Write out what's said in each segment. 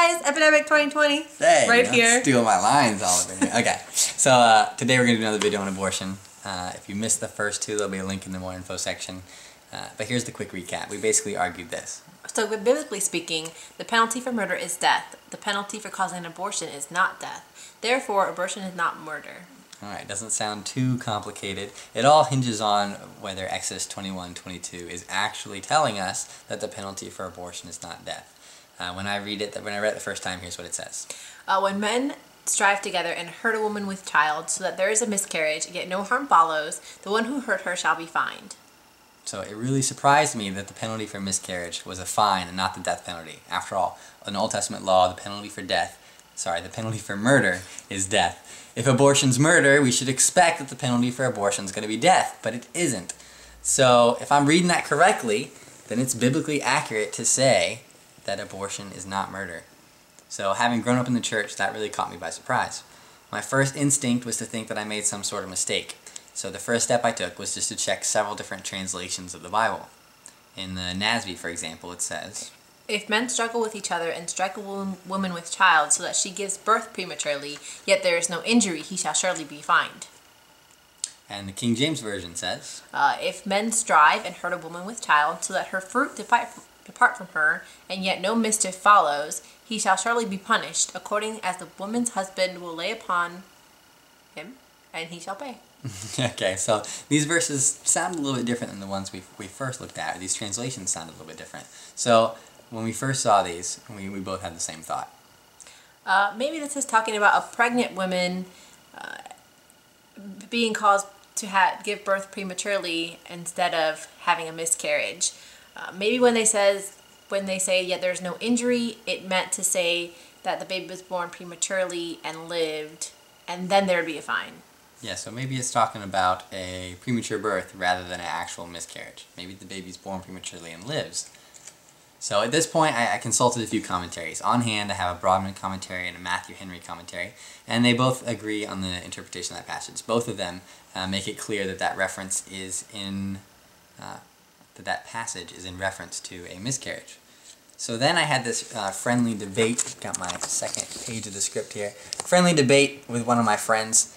guys, Epidemic 2020, hey, right here. Steal my lines all over here. Okay, so today we're going to do another video on abortion. If you missed the first two, there'll be a link in the more info section. But here's the quick recap. We basically argued this. So biblically speaking, the penalty for murder is death. The penalty for causing an abortion is not death. Therefore, abortion is not murder. Alright, doesn't sound too complicated. It all hinges on whether Exodus 21:22 is actually telling us that the penalty for abortion is not death. When I read it the first time, here's what it says. When men strive together and hurt a woman with child, so that there is a miscarriage, yet no harm follows, the one who hurt her shall be fined. So it really surprised me that the penalty for miscarriage was a fine and not the death penalty. After all, in Old Testament law, the penalty for murder is death. If abortion's murder, we should expect that the penalty for abortion is going to be death, but it isn't. So if I'm reading that correctly, then it's biblically accurate to say that abortion is not murder. So having grown up in the church, that really caught me by surprise. My first instinct was to think that I made some sort of mistake. So the first step I took was just to check several different translations of the Bible. In the NASB, for example, it says, "If men struggle with each other and strike a woman with child, so that she gives birth prematurely, yet there is no injury, he shall surely be fined." And the King James Version says, "If men strive and hurt a woman with child, so that her fruit depart from her, and yet no mischief follows, he shall surely be punished, according as the woman's husband will lay upon him, and he shall pay." Okay, so these verses sound a little bit different than the ones we first looked at. These translations sound a little bit different. So when we first saw these, we both had the same thought. Maybe this is talking about a pregnant woman being caused to give birth prematurely instead of having a miscarriage. Maybe when they say yet there's no injury, it meant to say that the baby was born prematurely and lived, and then there would be a fine. Yeah, so maybe it's talking about a premature birth rather than an actual miscarriage. Maybe the baby's born prematurely and lives. So at this point, I consulted a few commentaries. On hand, I have a Broadman commentary and a Matthew Henry commentary, and they both agree on the interpretation of that passage. Both of them make it clear that that reference is that passage is in reference to a miscarriage. So then I had this friendly debate. Got my second page of the script here. Friendly debate with one of my friends.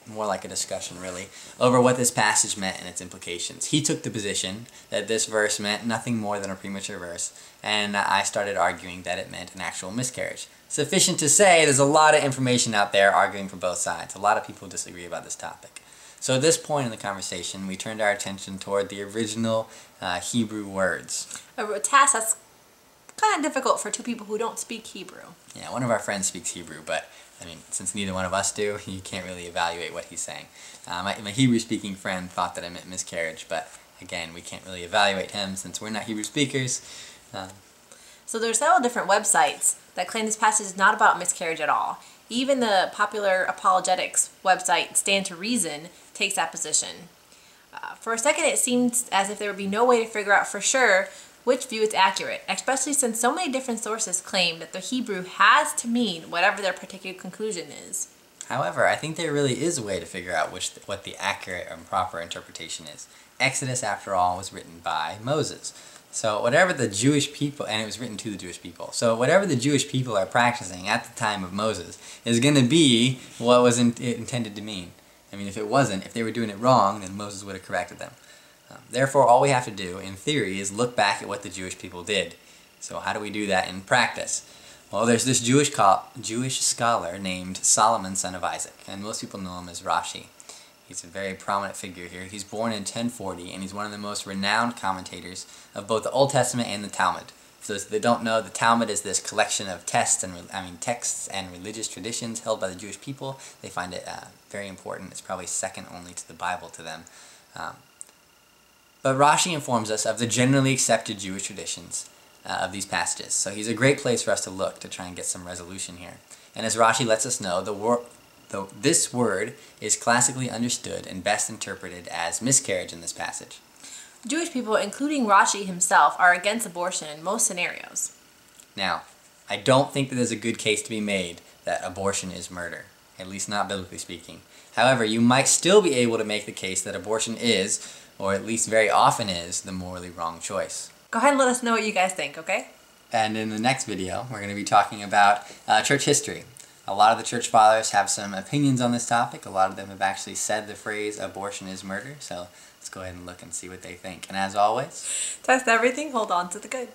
More like a discussion, really, over what this passage meant and its implications. He took the position that this verse meant nothing more than a premature verse, and I started arguing that it meant an actual miscarriage. Sufficient to say, there's a lot of information out there arguing for both sides. A lot of people disagree about this topic. So at this point in the conversation, we turned our attention toward the original Hebrew words. A task that's kind of difficult for two people who don't speak Hebrew. Yeah, one of our friends speaks Hebrew, but I mean, since neither one of us do, you can't really evaluate what he's saying. My Hebrew-speaking friend thought that I meant miscarriage, but again, we can't really evaluate him since we're not Hebrew speakers. So there are several different websites that claim this passage is not about miscarriage at all. Even the popular apologetics website Stand to Reason takes that position. For a second, it seems as if there would be no way to figure out for sure which view is accurate, especially since so many different sources claim that the Hebrew has to mean whatever their particular conclusion is. However, I think there really is a way to figure out what the accurate and proper interpretation is. Exodus, after all, was written by Moses. So whatever the Jewish people, and it was written to the Jewish people, so whatever the Jewish people are practicing at the time of Moses is going to be what was intended to mean. I mean, if it wasn't, if they were doing it wrong, then Moses would have corrected them. Therefore, all we have to do, in theory, is look back at what the Jewish people did. So how do we do that in practice? Well, there's this Jewish scholar named Solomon, son of Isaac, and most people know him as Rashi. He's a very prominent figure here. He's born in 1040, and he's one of the most renowned commentators of both the Old Testament and the Talmud. For those that don't know, the Talmud is this collection of texts and religious traditions held by the Jewish people. They find it very important. It's probably second only to the Bible to them. But Rashi informs us of the generally accepted Jewish traditions of these passages. So he's a great place for us to look to try and get some resolution here. And as Rashi lets us know, this word is classically understood and best interpreted as miscarriage in this passage. Jewish people, including Rashi himself, are against abortion in most scenarios. Now, I don't think that there's a good case to be made that abortion is murder, at least not biblically speaking. However, you might still be able to make the case that abortion is, or at least very often is, the morally wrong choice. Go ahead and let us know what you guys think, okay? And in the next video, we're going to be talking about church history. A lot of the church fathers have some opinions on this topic. A lot of them have actually said the phrase abortion is murder. So let's go ahead and look and see what they think. And as always, test everything, hold on to the good.